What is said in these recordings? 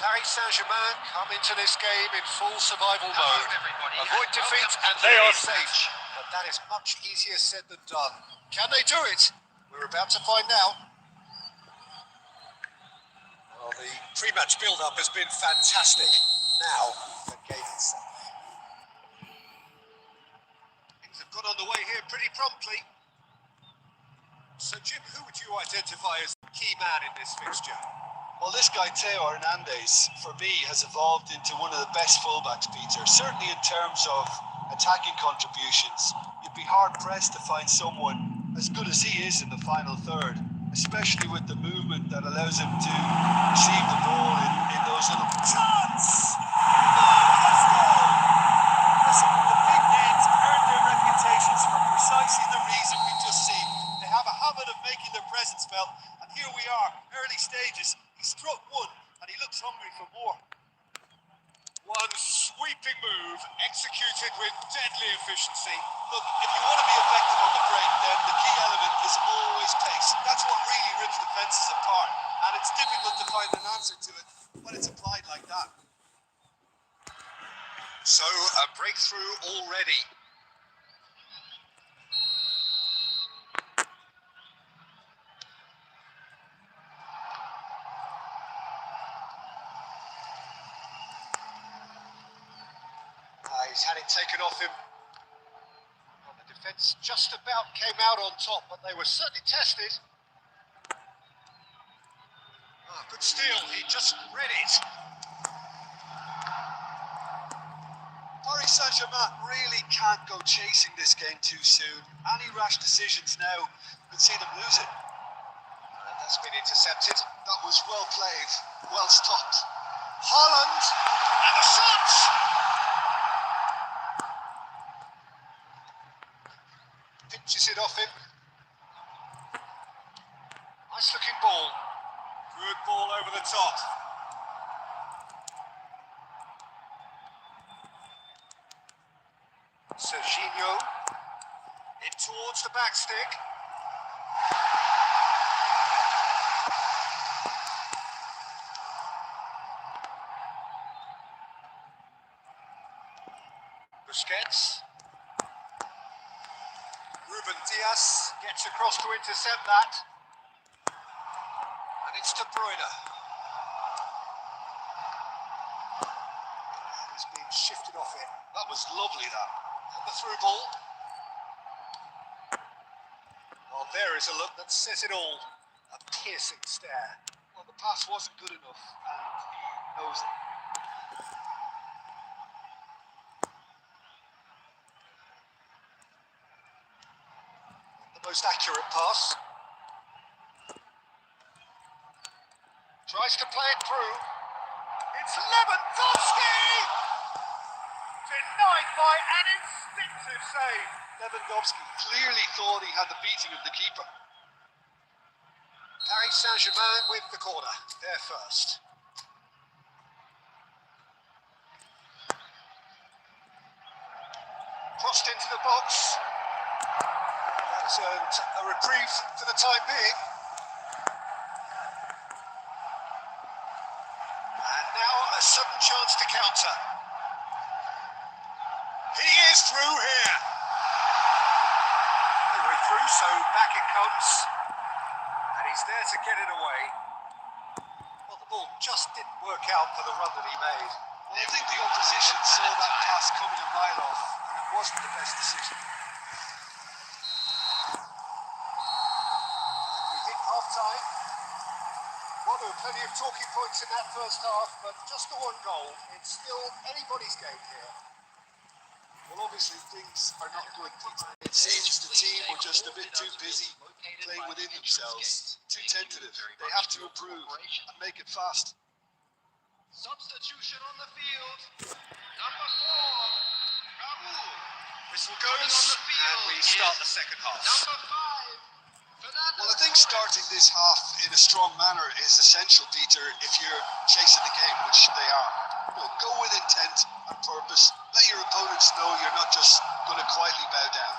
Paris Saint-Germain come into this game in full survival mode. Avoid defeat and they are safe. But that is much easier said than done. Can they do it? We're about to find out. Well, the pre-match build-up has been fantastic. Now, the game itself. Things have got underway here pretty promptly. So, Jim, who would you identify as the key man in this fixture? Well, this guy, Theo Hernandez, for me, has evolved into one of the best fullbacks, Peter. Certainly in terms of attacking contributions. You'd be hard-pressed to find someone as good as he is in the final third, especially with the movement that allows him to receive the ball in those little... Chance! Listen, the big names earn their reputations for precisely the reason we've just seen. They have a habit of making their presence felt, and here we are, early stages. He struck one, and he looks hungry for more. One sweeping move, executed with deadly efficiency. Look, if you want to be effective on the break, then the key element is always pace. That's what really rips defences apart, and it's difficult to find an answer to it when it's applied like that. So, a breakthrough already. He's had it taken off him. Well, the defence just about came out on top, but they were certainly tested. Good steal, he just read it. Paris Saint-Germain really can't go chasing this game too soon. Any rash decisions now would see them lose it. And that's been intercepted. That was well played, well stopped. Haaland, and the shot! Pitches it off him. Nice looking ball. Good ball over the top. Serginho in towards the back stick. Busquets. Ruben Diaz gets across to intercept that. And it's De Bruyne. He's being shifted off it. That was lovely, that. And the through ball. Well, there is a look that says it all. A piercing stare. Well, the pass wasn't good enough, and he knows it. Most accurate pass. Tries to play it through. It's Lewandowski! Denied by an instinctive save. Lewandowski clearly thought he had the beating of the keeper. Paris Saint-Germain with the corner. They're first. Crossed into the box. That's earned a reprieve for the time being. And now a sudden chance to counter. He is through here. They were through, so back it comes. And he's there to get it away. Well, the ball just didn't work out for the run that he made. Well, I think the opposition saw that pass coming a mile off, and it wasn't the best decision. Time. Well, there were plenty of talking points in that first half, but just the one goal. It's still anybody's game here. Well, obviously things are not good, Peter. It seems the team were just a bit too busy playing within themselves, too tentative. They have to improve and make it fast. Substitution on the field. Number 4, Raoul. Whistle goes, and we start the second half. Number 5. Well, I think starting this half in a strong manner is essential, Peter, if you're chasing the game, which they are. You know, go with intent and purpose. Let your opponents know you're not just going to quietly bow down.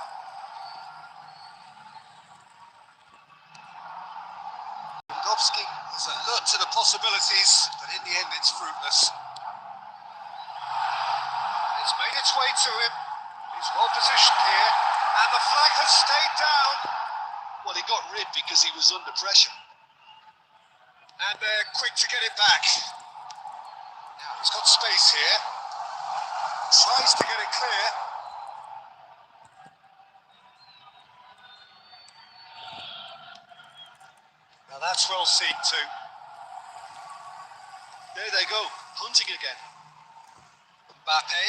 Lewandowski is alert to the possibilities, but in the end it's fruitless. corners. It's made its way to him. He's well positioned here, and the flag has stayed down. Well, he got rid because he was under pressure. And they're quick to get it back. Now he's got space here. Tries to get it clear. Now that's well seen too. There they go, hunting again. Mbappe.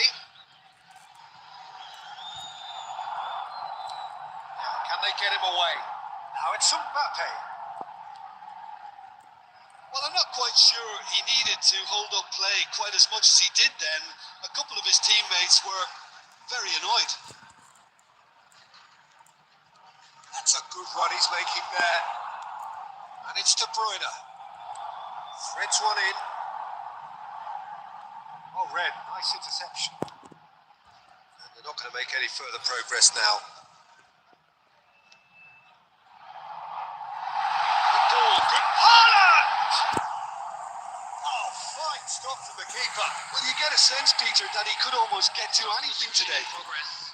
Now, can they get him away? Now it's Mbappe. Well, I'm not quite sure he needed to hold up play quite as much as he did then. A couple of his teammates were very annoyed. That's a good run he's making there. And it's De Bruyne. Threads one in. Oh, Red, nice interception. And they're not going to make any further progress now. Good ball, good Haaland! Oh, fine stop from the keeper. Well, you get a sense, Peter, that he could almost get to anything today. Progress.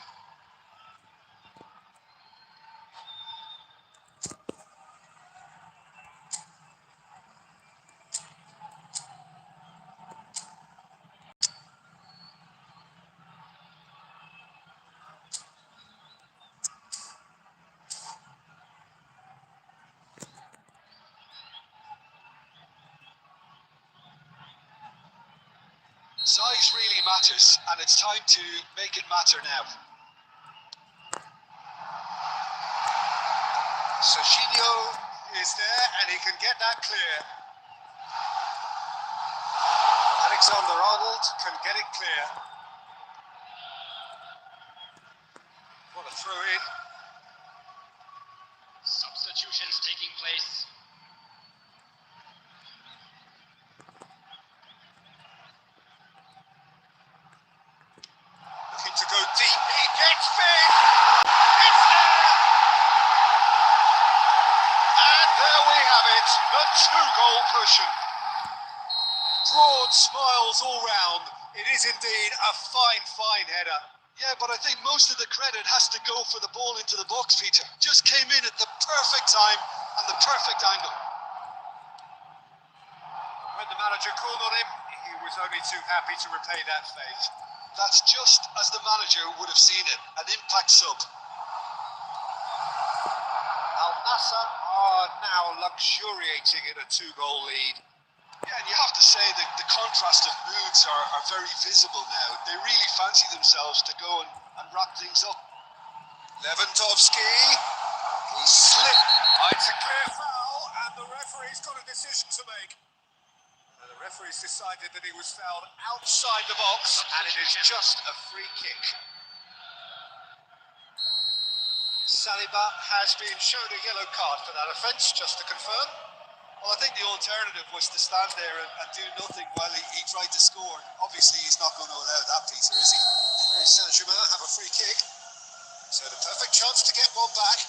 Size really matters, and it's time to make it matter now. Serginho is there, and he can get that clear. Alexander-Arnold can get it clear. What a throw in. Substitutions taking place. Looking to go deep. He gets big. It's there. And there we have it. The 2-goal cushion. Broad smiles all round. It is indeed a fine, fine header. Yeah, but I think most of the credit has to go for the ball into the box, Peter. Just came in at the perfect time and the perfect angle. When the manager called on him, he was only too happy to repay that fate. That's just as the manager would have seen it, an impact sub. Al Nassr are now luxuriating in a 2-goal lead. Yeah, and you have to say that the contrast of moods are very visible now. They really fancy themselves to go and wrap things up. Lewandowski, he slipped. It's a clear foul, and the referee's got a decision to make. And the referee's decided that he was fouled outside the box, and it is just a free kick. Saliba has been shown a yellow card for that offence, just to confirm. Well, I think the alternative was to stand there and do nothing while he tried to score. Obviously, he's not going to allow that, Peter, is he? Paris Saint-Germain have a free kick. So the perfect chance to get one back.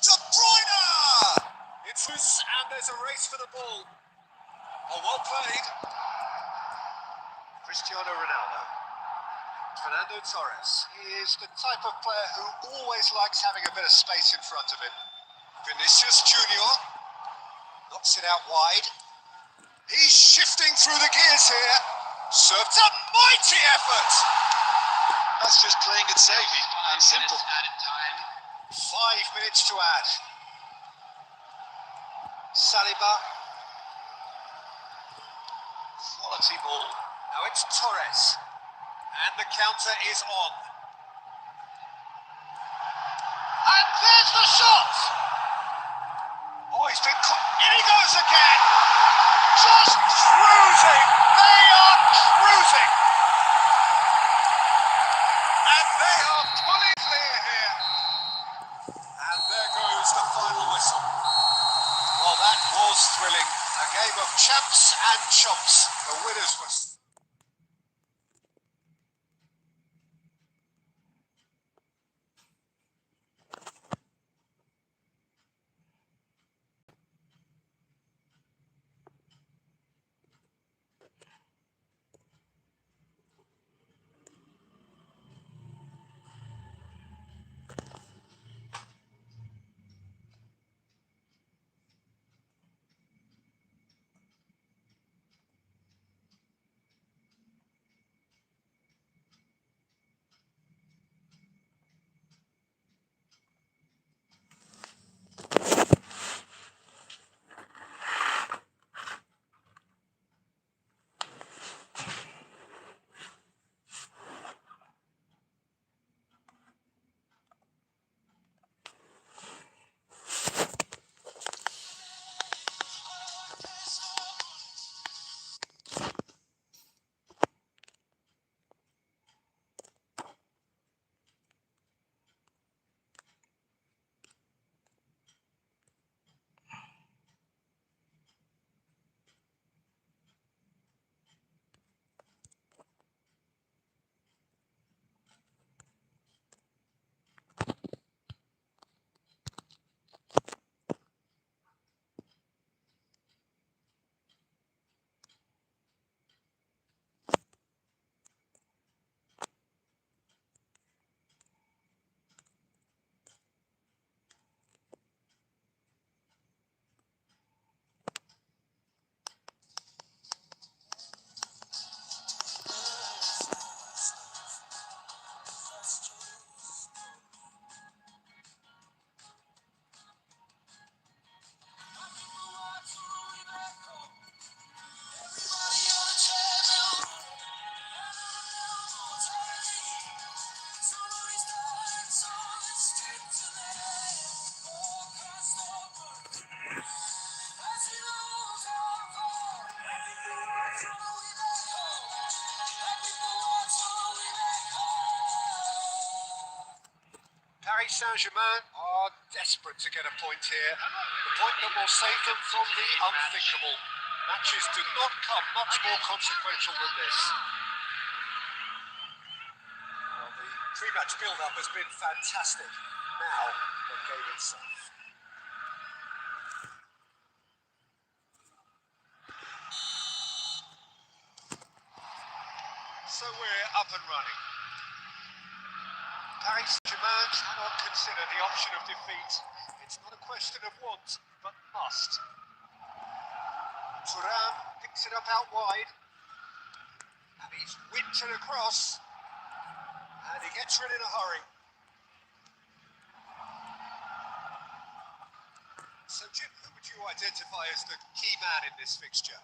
De Bruyne! It's loose, and there's a race for the ball. Oh, well played. Cristiano Ronaldo. Fernando Torres. He is the type of player who always likes having a bit of space in front of him. Vinicius Junior knocks it out wide. He's shifting through the gears here. Served a mighty effort. That's just playing it safe and simple. Added time. 5 minutes to add. Saliba. Quality ball. Now it's Torres. And the counter is on. And there's the shot! Oh, he's been caught. In he goes again! Just cruising! They are cruising! And they are pulling clear here. And there goes the final whistle. Well, that was thrilling. A game of champs and chumps. The winners were... Paris Saint-Germain are desperate to get a point here. The point that will save them from the unthinkable. Matches do not come much more consequential than this. Well, the pre-match build-up has been fantastic. Now, the game itself. So we're up and running. Paris Saint-Germain cannot consider the option of defeat. It's not a question of want, but must. Thuram picks it up out wide. And he's whipped it across. And he gets rid in a hurry. So Jim, who would you identify as the key man in this fixture?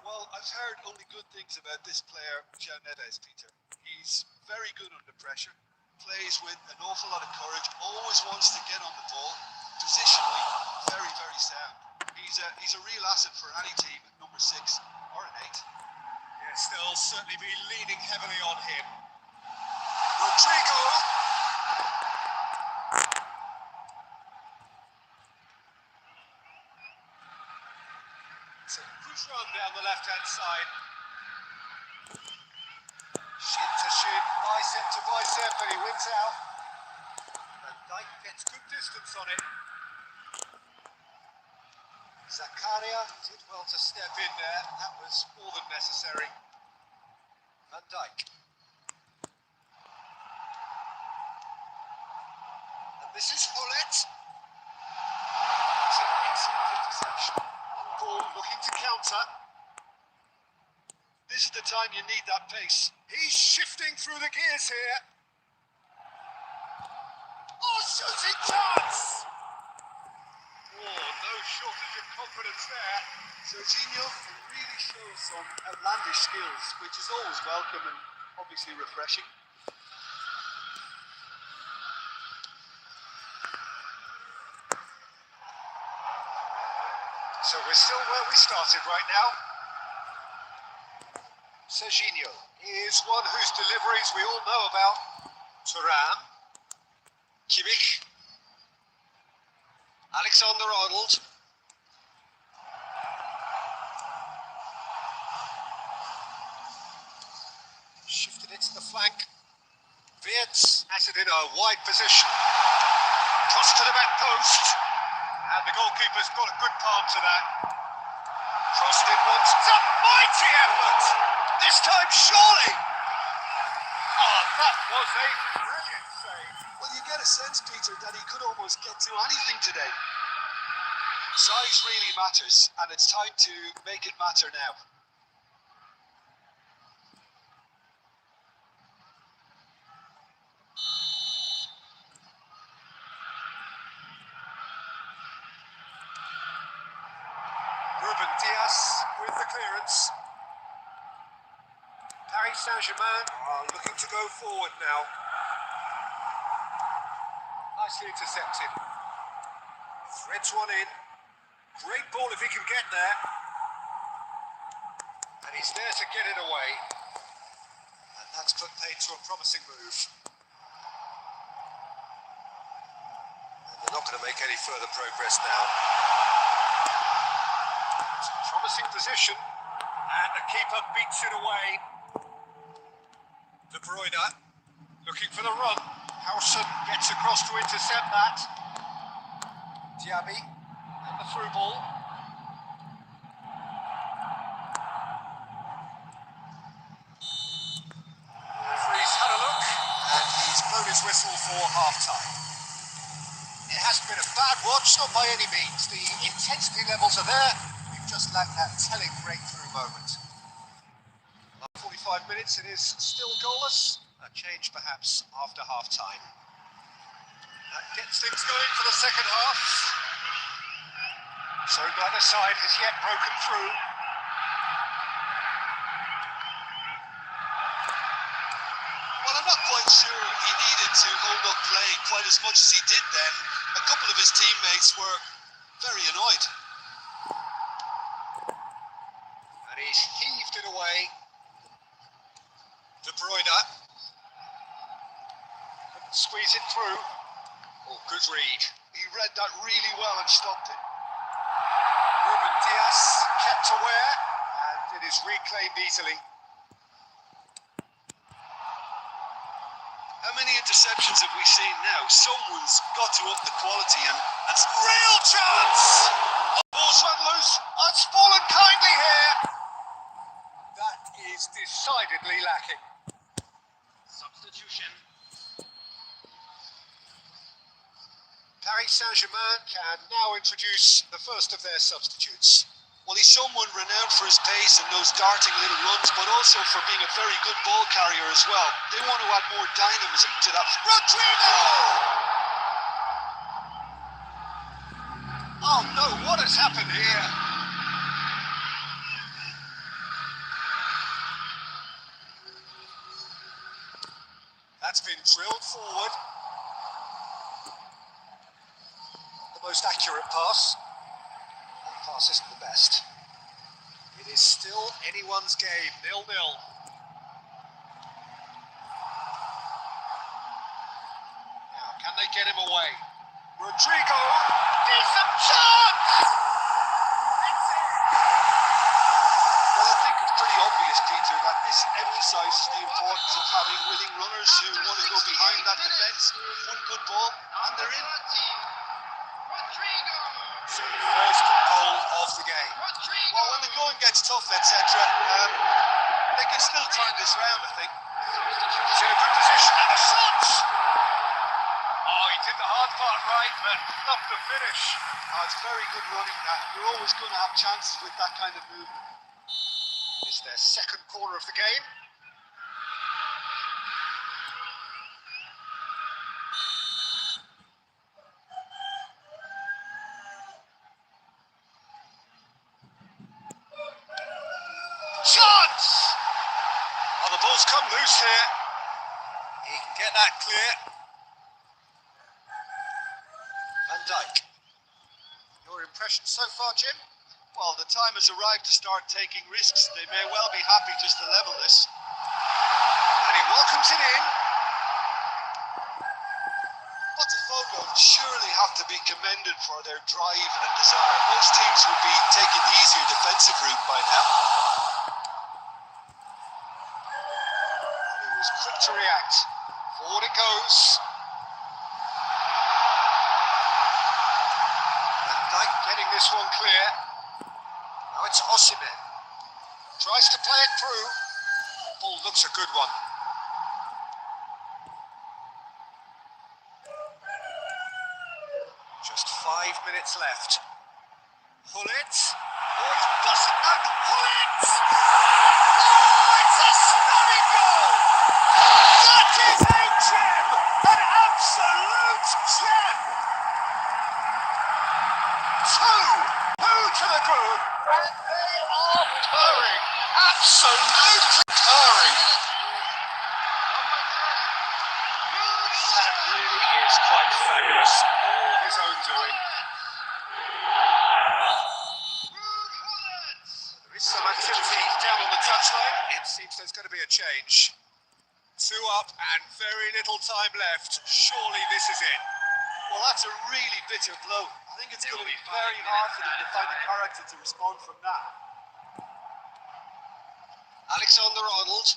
Well, I've heard only good things about this player, João Neves, Peter. He's very good under pressure, plays with an awful lot of courage, always wants to get on the ball, positionally very, very sound. He's a real asset for any team at number 6 or an 8. Yes, they'll certainly be leaning heavily on him. Rodrigo. It's a push run down the left-hand side. Shin to shin, bicep to bicep, and he wins out. And Dyke gets good distance on it. Zakaria did well to step in there. That was more than necessary. Van Dijk. And this is Hullet. It's an excellent interception. On ball, looking to counter. This is the time you need that pace. He's shifting through the gears here. Oh, shooting chance! Oh, no shortage of confidence there. Jorginho really shows some outlandish skills, which is always welcome and obviously refreshing. So we're still where we started right now. Jorginho is one whose deliveries we all know about. Thuram, Kimmich, Alexander-Arnold. Shifted it to the flank. Wirtz has it in a wide position. Cross to the back post. And the goalkeeper's got a good palm to that. Crossed in once. It's a mighty effort! This time, surely! Oh, that was a brilliant save. Well, you get a sense, Peter, that he could almost get to anything today. Size really matters, and it's time to make it matter now. Ruben Dias with the clearance. Paris Saint-Germain are looking to go forward now. Nicely intercepted. Threads one in. Great ball if he can get there. And he's there to get it away. And that's put paid to a promising move. And they're not going to make any further progress now. It's a promising position. And the keeper beats it away. De Bruyne looking for the run. Howson gets across to intercept that. Diaby and the through ball. Referee's had a look and he's blown his whistle for half-time. It hasn't been a bad watch, not by any means. The intensity levels are there. We've just lacked that telling breakthrough moment. 45 minutes, it is still goalless. A change perhaps after half-time. That gets things going for the second half. So neither side has yet broken through. Well, I'm not quite sure he needed to hold up play quite as much as he did then. A couple of his teammates were very annoyed. And he's heaved it away. De Bruyne. Couldn't squeeze it through. Oh, good read. He read that really well and stopped it. Ruben Diaz kept aware, and it is reclaimed easily. How many interceptions have we seen now? Someone's got to up the quality and Real chance! Ball's run loose. It's fallen kindly here. That is decidedly lacking. Substitution. Paris Saint-Germain can now introduce the first of their substitutes. well, he's someone renowned for his pace and those darting little runs, but also for being a very good ball carrier as well. They want to add more dynamism to that. Rodrigo! Oh no, what has happened here? That's been drilled forward. The most accurate pass. That pass isn't the best. It is still anyone's game, 0-0. Now, can they get him away? Rodrigo, decent chance! That's it! Well, I think it's pretty obvious, Peter, that this emphasises the importance of having willing runners who want to go behind that defence. One good ball, and they're in. So the first goal of the game. Well, when the going gets tough, etc., they can still turn this round, I think. He's in a good position, and a shot! Oh, he did the hard part right, but not the finish. Oh, it's very good running that. You're always going to have chances with that kind of movement. It's their second corner of the game. Chance! Oh, the ball's come loose here. He can get that clear. Van Dijk. Your impression so far, Jim? Well, the time has arrived to start taking risks. They may well be happy just to level this. And he welcomes it in. Botafogo surely have to be commended for their drive and desire. Most teams would be taking the easier defensive route by now. And he was quick to react. Forward it goes. Van Dijk getting this one clear. Now it's Osimhen. Tries to play it through. Ball looks a good one. Just 5 minutes left. Pull it. Oh, he doesn't know. Pull it! Oh, it's a stunning goal! That is a gem! An absolute gem! Two to the group, and they are purring. Absolutely purring. That really is quite fabulous. All his own doing. There is some activity down on the touchline. It seems there's going to be a change. 2 up and very little time left. Surely this is it. Well, that's a really bitter blow. I think it's going to be very hard for them to find the character to respond from that. Alexander-Arnold.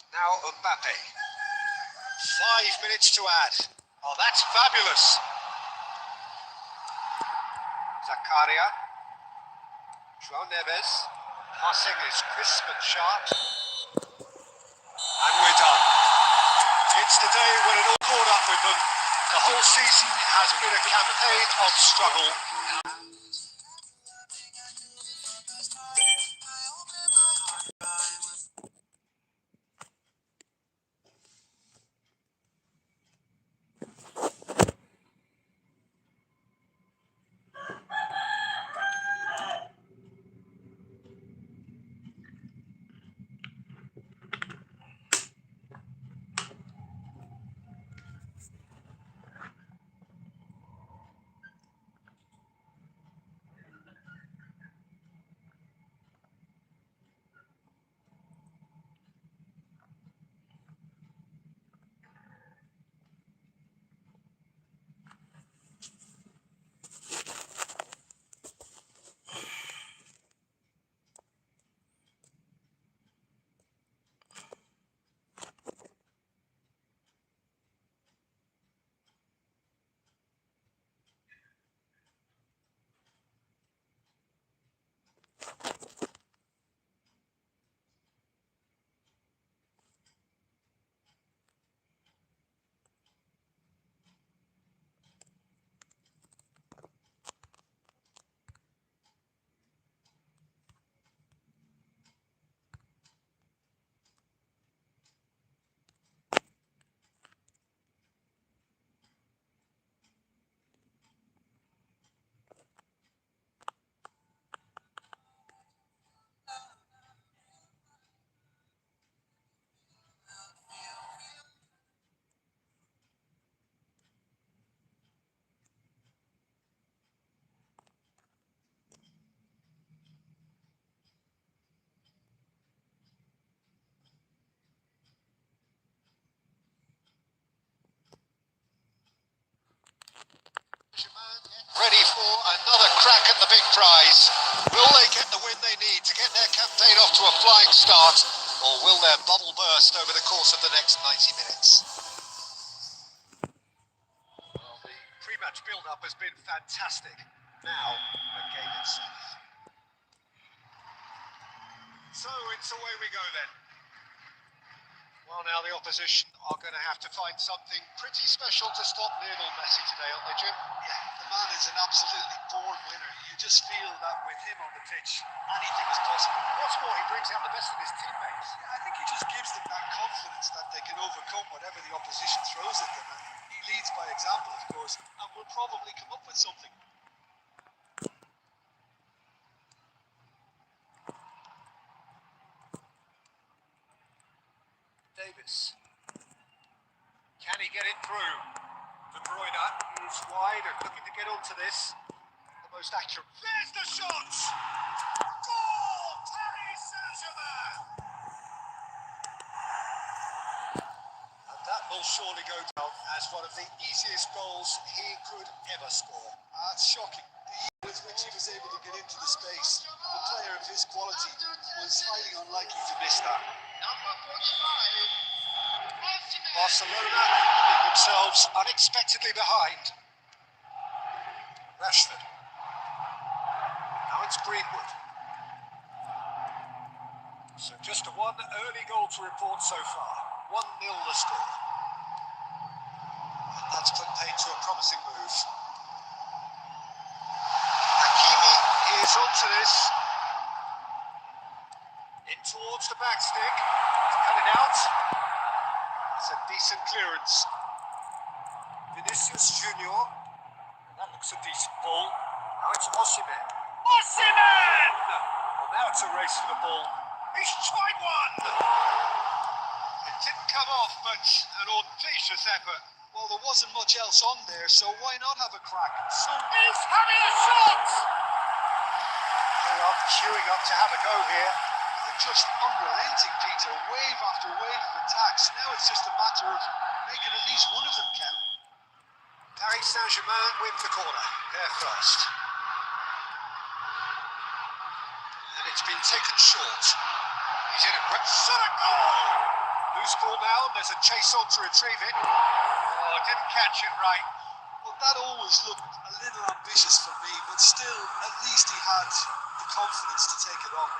Now Mbappe. 5 minutes to add. Oh, that's fabulous. Zakaria. João Neves. Passing is crisp and sharp. And we're done. It's the day when it all caught up with them. The whole season has been a campaign of struggle. prize. Will they get the win they need to get their campaign off to a flying start, or will their bubble burst over the course of the next 90 minutes? Well, the pre-match build-up has been fantastic. Now, the game itself. So it's away we go then. Well, now the opposition are going to have to find something pretty special to stop Lionel Messi today, aren't they, Jim? Yeah, the man is an absolutely born winner. You just feel that with him on the pitch, anything is possible. What's more, he brings out the best in his teammates. Yeah, I think he just gives them that confidence that they can overcome whatever the opposition throws at them. And he leads by example, of course, and will probably come up with something. Davis. Can he get it through? De Bruyne is wide and looking to get onto this. The most accurate. There's the shot! Goal! Paris Saint-Germain! And that will surely go down as one of the easiest goals he could ever score. That's shocking. The ease with which he was able to get into the space, a player of his quality was highly unlikely to miss that. Number 45. Barcelona finding themselves unexpectedly behind. Rashford. Now it's Greenwood. So just one early goal to report so far. 1-0 the score. And that's put paid to a promising move. Hakimi is onto this. In towards the back stick. To cut it out. It's a decent clearance. Vinicius Junior. And that looks a decent ball. Now it's Osimhen. Osimhen! Well, now it's a race for the ball. He's tried one! It didn't come off, but an audacious effort. Well, there wasn't much else on there, so why not have a crack? He's having a shot! They are queuing up to have a go here. They're just unrelenting, Peter. Wave after wave of attacks. Now it's just a matter of making at least one of them count. Paris Saint-Germain win the corner. They're first. And it's been taken short. He's in a great shot at goal! Loose ball now, there's a chase on to retrieve it. Oh, didn't catch it right. Well, that always looked a little ambitious for me, but still, at least he had the confidence to take it on.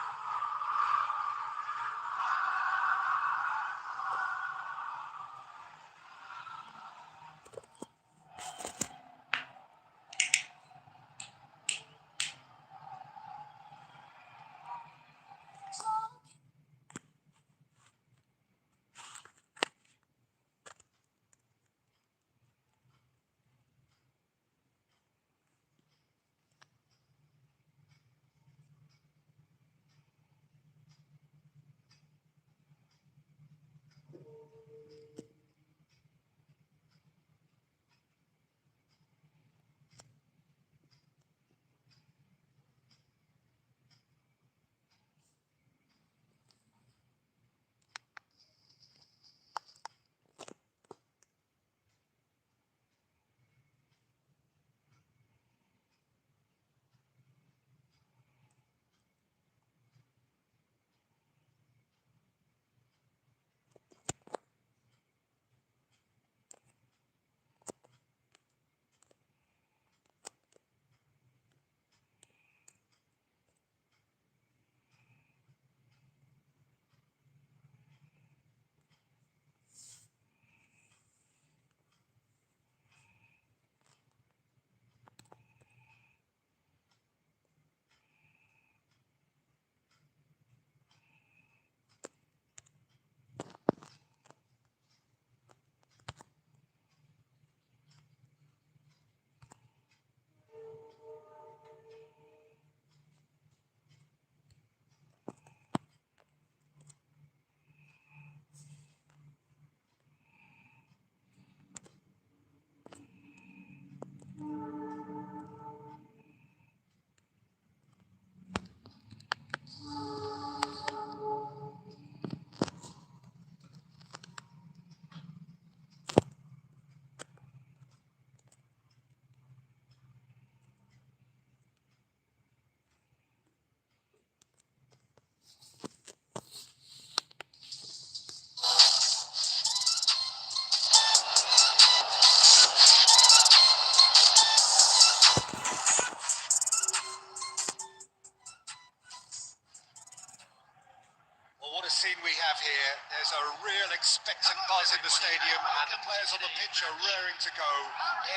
scene we have here. There's a real expectant buzz in the stadium, and the players on the pitch are raring to go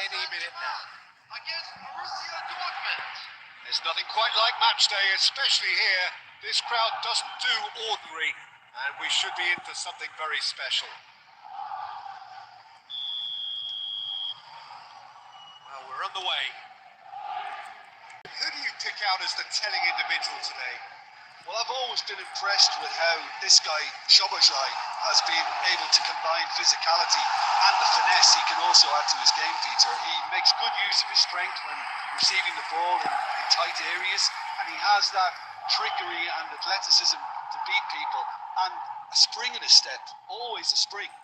any minute now. There's nothing quite like match day, especially here. This crowd doesn't do ordinary, and we should be in for something very special. Well, we're on the way. Who do you pick out as the telling individual today? Well, I've always been impressed with how this guy, Szoboszlai, has been able to combine physicality and the finesse he can also add to his game, Peter. He makes good use of his strength when receiving the ball in tight areas, and he has that trickery and athleticism to beat people, and a spring in his step, always a spring.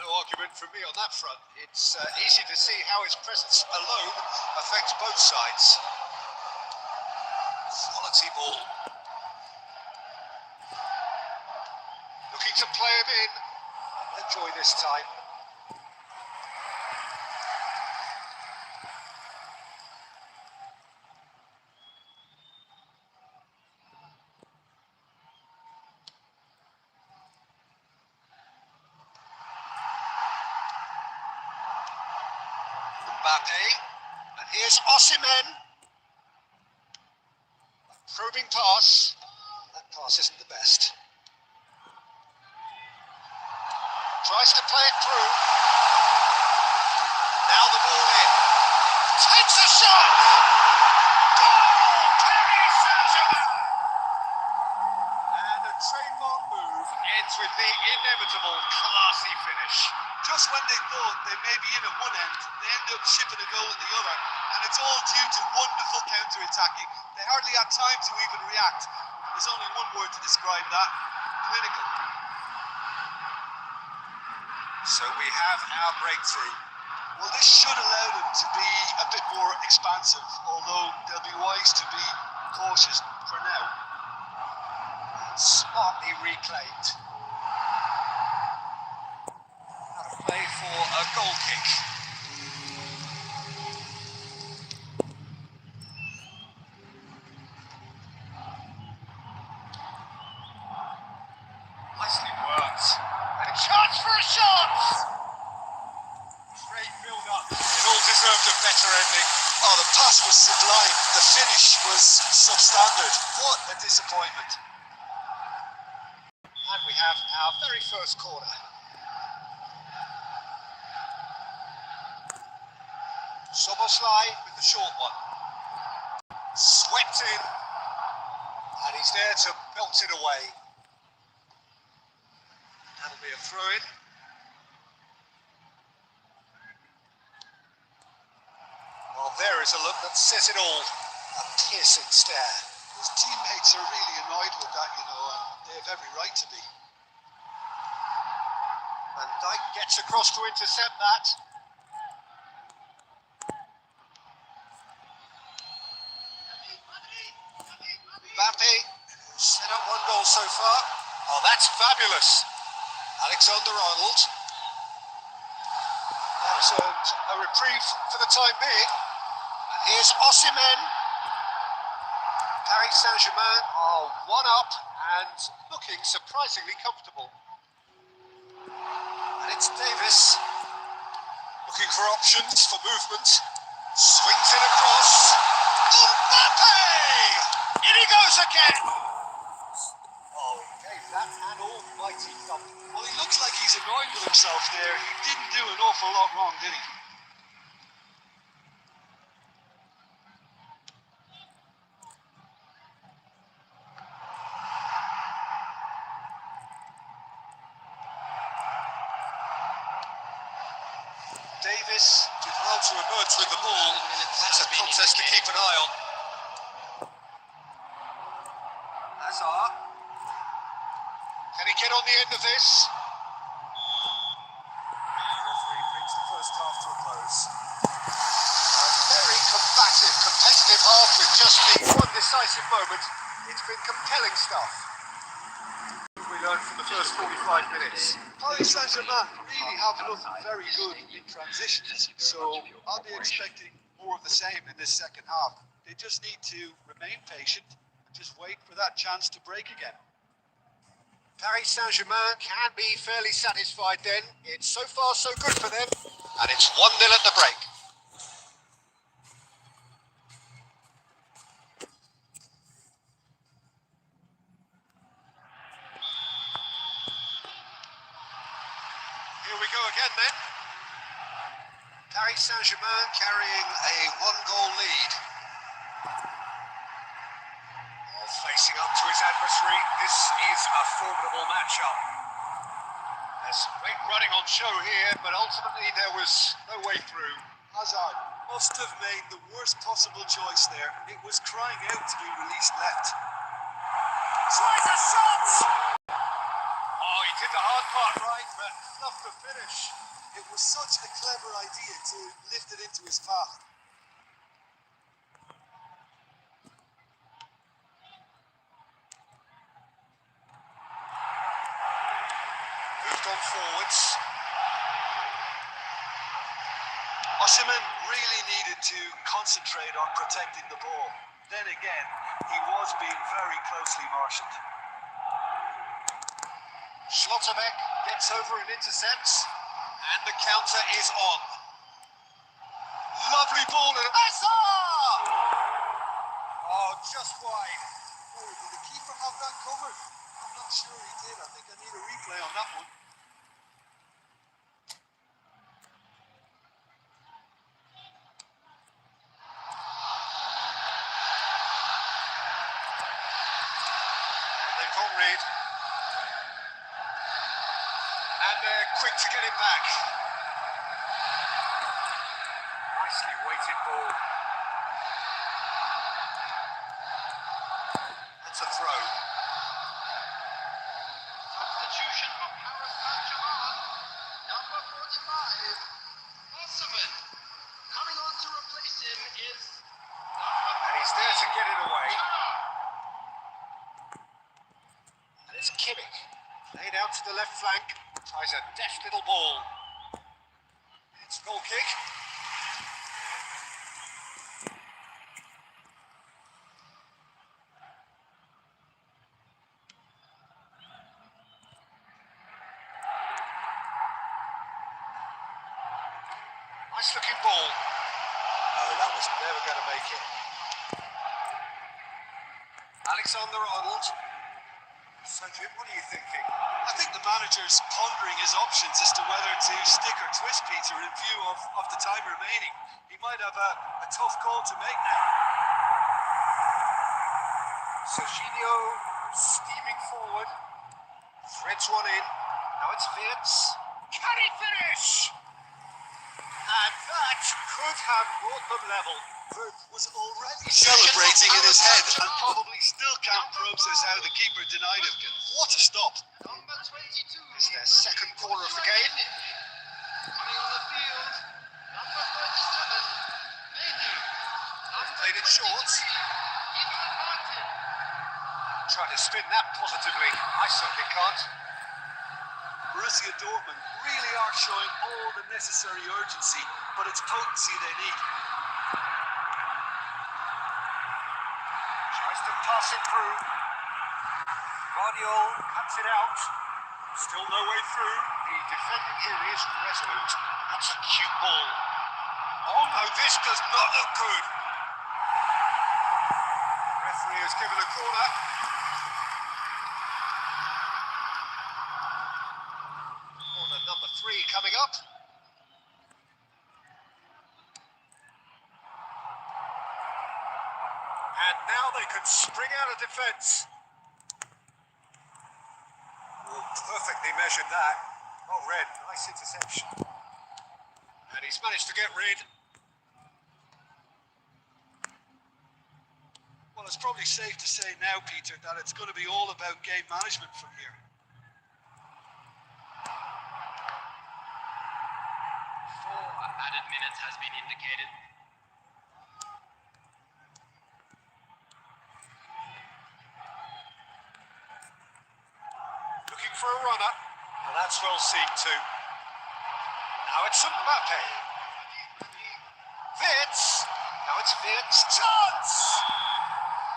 No argument from me on that front. It's easy to see how his presence alone affects both sides. Quality ball. Looking to play him in. Enjoy this time. Mbappe, and here's Osimhen. Probing pass. That pass isn't the best. Tries to play it through. Now the ball in. Takes a shot! Goal! Paris Saint-Germain! And a trademark move ends with the inevitable classy finish. Just when they thought they may be in at one end, they end up shipping a goal at the other, and it's all due to wonderful counter-attacking. They hardly had time to even react. There's only one word to describe that: clinical. So we have our breakthrough. Well, this should allow them to be a bit more expansive, although they'll be wise to be cautious for now. Smartly reclaimed. Now to play for a goal kick. Nicely worked. And a chance for a shot! Great build-up. It all deserved a better ending. Oh, the pass was sublime. The finish was substandard. What a disappointment. And we have our very first corner. Szoboszlai with the short one. Swept in. And he's there to belt it away. That'll be a throw-in. Well, there is a look that says it all. A piercing stare. His teammates are really annoyed with that, you know, and they have every right to be. Van Dijk gets across to intercept that. Mbappe, set up one goal so far. Oh, that's fabulous. Alexander-Arnold. That has earned a reprieve for the time being. And here's Osimhen. Paris Saint-Germain are one up and looking surprisingly comfortable. And it's Davis. Looking for options for movement. Swings it across. Mbappe! In he goes again! Oh, he gave that an almighty thump. Well, he looks like he's annoyed with himself there. He didn't do an awful lot wrong, did he? Davis did well to emerge with the ball. That's a contest to keep an eye on. Hazard. Can he get on the end of this? The referee brings the first half to a close. A very combative, competitive half with just the one decisive moment. It's been compelling stuff. We learned from the first 45 minutes. Paris Saint-Germain really have looked very good in transitions, so I'll be expecting more of the same in this second half. They just need to remain patient and just wait for that chance to break again. Paris Saint-Germain can be fairly satisfied then. It's so far so good for them. And it's 1-0 at the break. Here we go again then. Paris Saint-Germain carrying a 1-goal lead. Facing up to his adversary, this is a formidable matchup. There's great running on show here, but ultimately there was no way through. Hazard must have made the worst possible choice there. It was crying out to be released left. Tries a shot! Oh, he did the hard part right, but enough to finish. It was such a clever idea to lift it into his path. Moved on forwards. Osimhen really needed to concentrate on protecting the ball. Then again, he was being very closely marshalled. Schlotterbeck gets over and intercepts, and the counter is on. Lovely ball and Hazard! Oh, just wide. Oh, did the keeper have that covered? I'm not sure he did. I think I need a replay on that one. They've got Reed. And they're quick to get it back. Nicely weighted ball. That's a throw. Substitution for Paris Saint-Germain. Number 45, Osimhen. Coming on to replace him is And he's there to get it away. And it's Kimmich. Laid out to the left flank. Tries a deft little ball. It's a goal kick. Nice looking ball. Oh, that was never going to make it. Alexander-Arnold. So, Jim, what are you thinking? I think the manager's pondering his options as to whether to stick or twist Peter in view of the time remaining. He might have a tough call to make now. Serginho steaming forward. Threads one in. Now it's Wirtz. Can he finish? And that could have brought them level. Wirtz was already celebrating in his head and probably still can't process how the keeper denied him. What a stop. number 22. It's their second corner of the game. Coming on the field, number 37, Menu. Played it short. Ethan Martin. Trying to spin that positively. I certainly can't. Borussia Dortmund really are showing all the necessary urgency, but it's potency they need. Tries to pass it through. Guardiol cuts it out. Still no way through. The defending here is resolute. That's a cute ball. Oh no, this does not look good. Referee has given a corner. Corner number 3 coming up. And now they can spring out of defence. Oh, perfectly measured that. Oh, Red, nice interception. And he's managed to get rid. Well, it's probably safe to say now, Peter, that it's going to be all about game management from here. 4 added minutes has been indicated. Looking for a runner. Well, that's well seen too. Now it's Mbappe. Wirtz. Now it's Wirtz. Chance!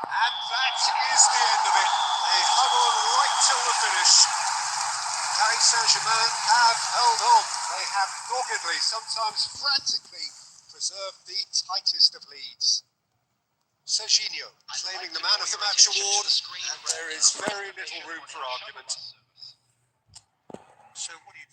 And that is the end of it. They hung on right till the finish. Paris Saint-Germain have held on. They have doggedly, sometimes frantically, preserved the tightest of leads. Serginho claiming the man of the match award, and there is very little room for argument. So what do you...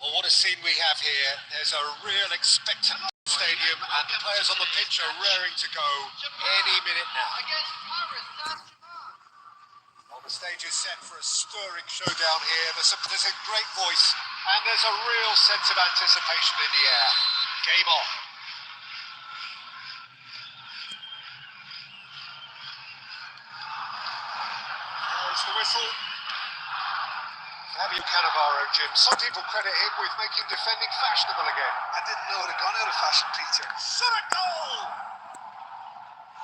Well, what a scene we have here. There's a real expectant stadium and the players on the pitch are raring to go any minute now. Against Paris Saint-Germain. Well, the stage is set for a stirring showdown here. There's a great voice and there's a real sense of anticipation in the air. Game on. There's the whistle. Fabio Cannavaro, Jim. Some people credit him with making defending fashionable again. I didn't know it had gone out of fashion, Peter. Shot a goal!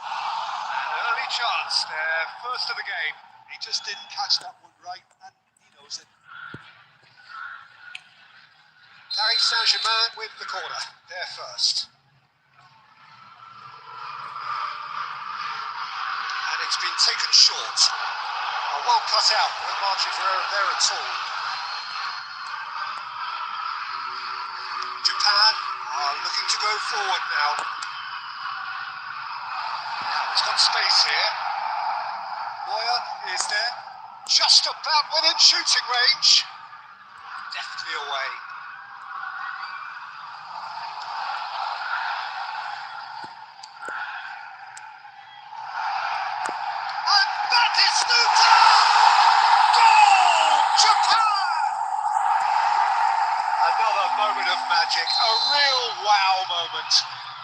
An early chance there, first of the game. He just didn't catch that one right, and he knows it. Paris Saint-Germain with the corner, they're first. And it's been taken short. Well cut out, no margin for error there at all. Japan are looking to go forward now. It's got space here. Neuer is there, just about within shooting range. Deftly away. And that is Snoop! Japan! Another moment of magic, a real wow moment.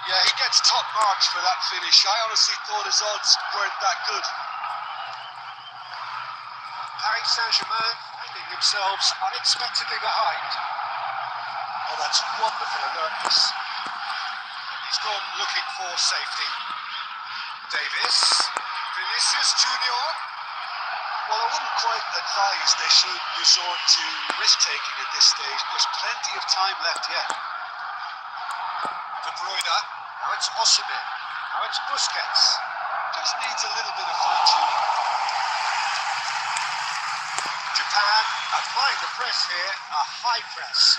Yeah, he gets top marks for that finish. I honestly thought his odds weren't that good. Paris Saint-Germain finding themselves unexpectedly behind. that's wonderful alertness. He's gone looking for safety. Davis, Vinicius Junior. Well, I wouldn't quite advise they should resort to risk-taking at this stage. There's plenty of time left yet. De Bruyne, now it's Osimhen, now it's Busquets. Just needs a little bit of fine-tuning. Japan applying the press here, a high press.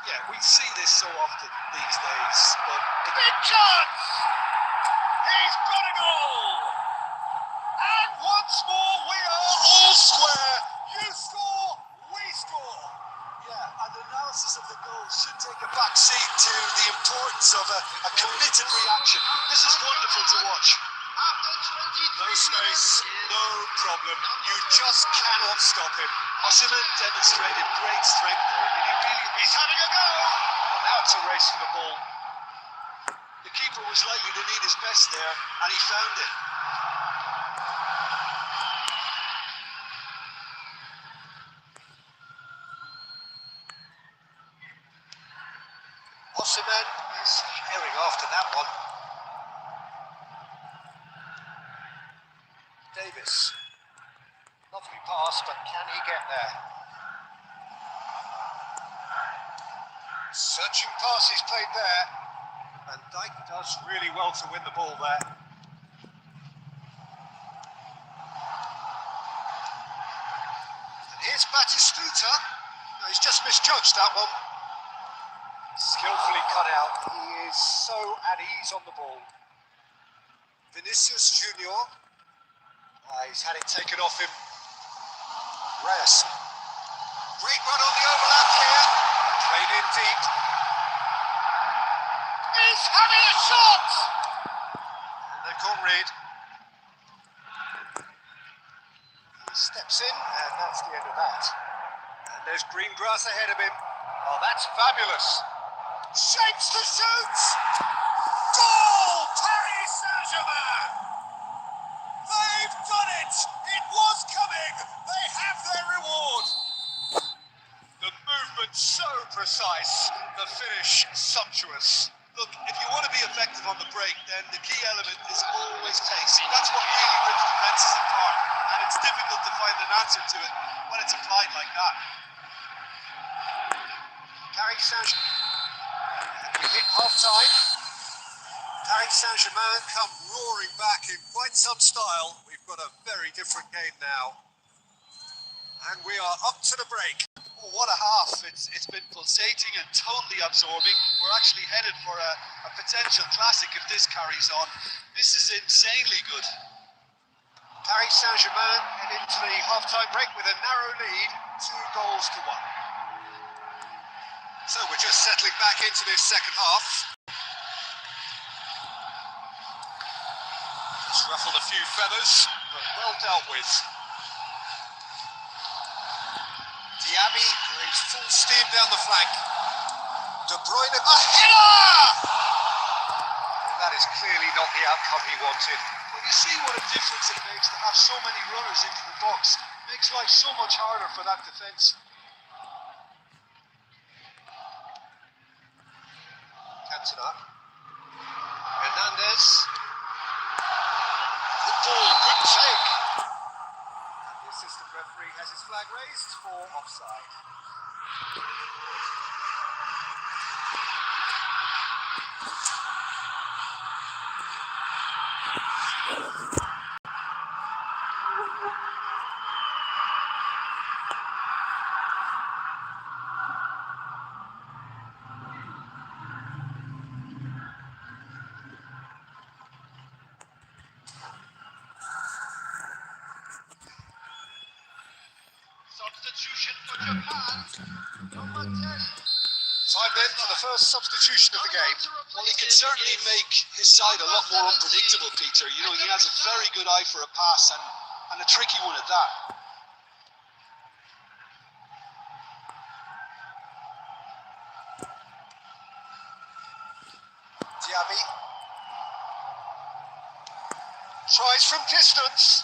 Yeah, we see this so often these days, but Big chance! He's got a goal! And once more we are all square. You score, we score. yeah, an analysis of the goal should take a back seat to the importance of a committed reaction. This is wonderful to watch. After 23 No space, no problem. You just cannot stop him. Osimhen demonstrated great strength there. I mean, He's having a go! Well, now it's a race for the ball. the keeper was likely to need his best there, and he found it. Osimhen is herring after that one. Davis. Lovely pass, but can he get there? Searching pass is played there. And Dijk does really well to win the ball there. And here's Batistuta. No, he's just misjudged that one. Skillfully cut out. He is so at ease on the ball. Vinicius Junior. He's had it taken off him. Reyes. Great run on the overlap here. Played in deep. He's having a shot! And they can't read. He steps in, and that's the end of that. And there's green grass ahead of him. Oh, that's fabulous. Shapes to shoot! Goal! Paris Saint-Germain! They've done it! It was coming! They have their reward! The movement so precise, the finish sumptuous. Look, if you want to be effective on the break, then the key element is always pace. That's what really rips defences apart, and it's difficult to find an answer to it when it's applied like that. Paris Saint-Germain. We hit half-time. Paris Saint-Germain come roaring back in quite some style. We've got a very different game now. And we are up to the break. Oh, what a half. It's been pulsating and totally absorbing. We're actually headed for a potential classic if this carries on. This is insanely good. Paris Saint-Germain head into the half-time break with a narrow lead, 2-1. So we're just settling back into this second half. Just ruffled a few feathers, but well dealt with. Diaby brings full steam down the flank. De Bruyne, a header! That is clearly not the outcome he wanted. Well, you see what a difference it makes to have so many runners into the box. Makes life so much harder for that defence. Cantona. Hernandez. Good ball, good take. And the assistant referee has his flag raised for offside. Substitution for Japan. Number 10. Time then for the first substitution of the game. Well, he can certainly make his side a lot more unpredictable, Peter. You know, he has a very good eye for a pass and a tricky one at that. Diaby. Tries from distance.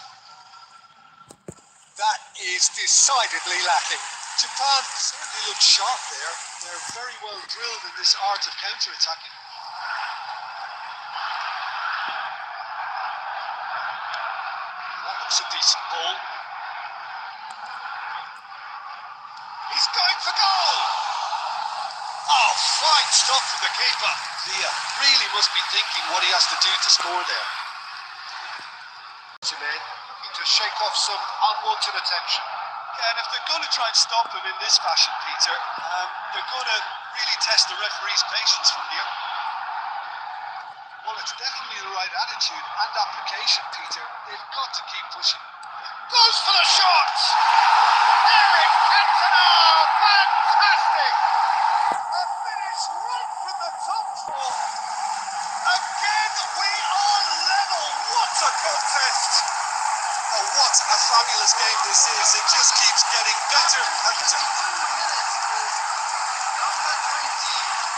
That is decidedly lacking. Japan certainly They look sharp there. They're very well drilled in this art of counter-attacking. That looks a decent ball. He's going for goal! Oh, fine stop from the keeper. Dia really must be thinking what he has to do to score there. Looking to shake off some unwanted attention. Yeah, and if they're going to try and stop him in this fashion, Peter, they're going to really test the referee's patience from here. Well, it's definitely the right attitude and application, Peter. They've got to keep pushing. Goes for the shot! Eric Cantona! Fantastic! A finish right from the top draw. Again, we are level. What a contest! Oh, what a fabulous game this is. It just keeps getting better and better.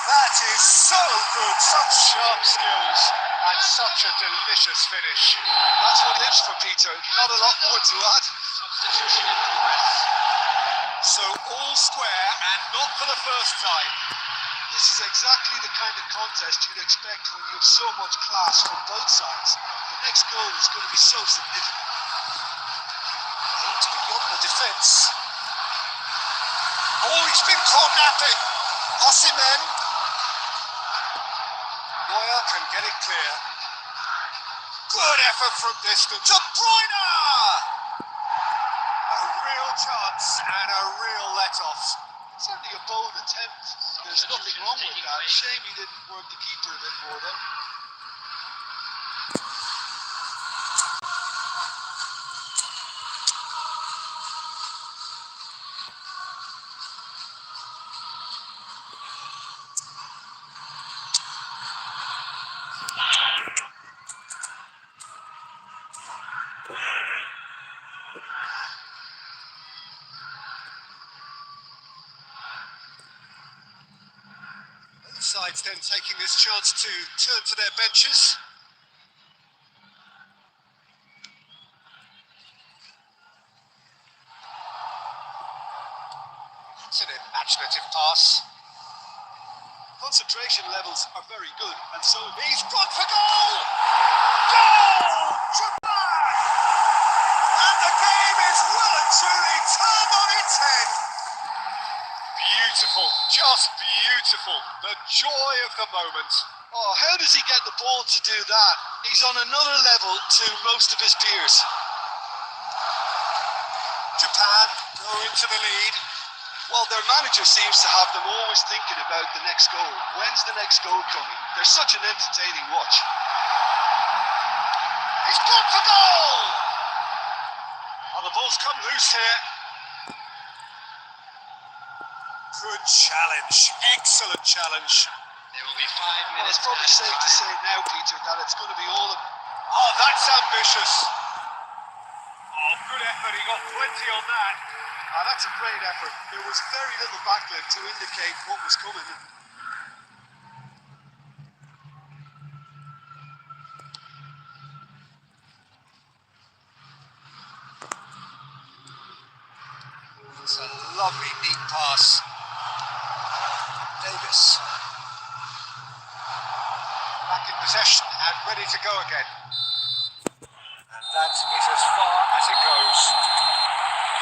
That is so good. Such sharp skills and such a delicious finish. That's what it is for Peter. Not a lot more to add. Substitution in progress. So all square and not for the first time. This is exactly the kind of contest you'd expect when you have so much class from both sides. The next goal is going to be so significant. It's beyond the defence. Oh, he's been caught napping. Osimhen. Neuer can get it clear. Good effort from distance. De Bruyne! A real chance and a real let-off. Certainly a bold attempt. There's nothing wrong with that. Shame he didn't work the keeper a bit more though. Sides then taking this chance to turn to their benches. It's an imaginative pass. Concentration levels are very good, and so He's gone for goal! Goal! Japan! And the game is well and truly turned on its head. Beautiful, just beautiful. The joy of the moment. oh, how does he get the ball to do that? He's on another level to most of his peers. Japan go into the lead. Well, their manager seems to have them always thinking about the next goal. When's the next goal coming? They're such an entertaining watch. He's gone for goal! Oh, the ball's come loose here. Good challenge, excellent challenge. There will be 5 Well, minutes. it's probably safe to say now, Peter, that it's going to be all of... Oh, that's ambitious. Oh, good effort, he got plenty on that. That's a great effort. There was very little backlift to indicate what was coming. It's a lovely, neat pass. Davis. Back in possession and ready to go again. And that is as far as it goes.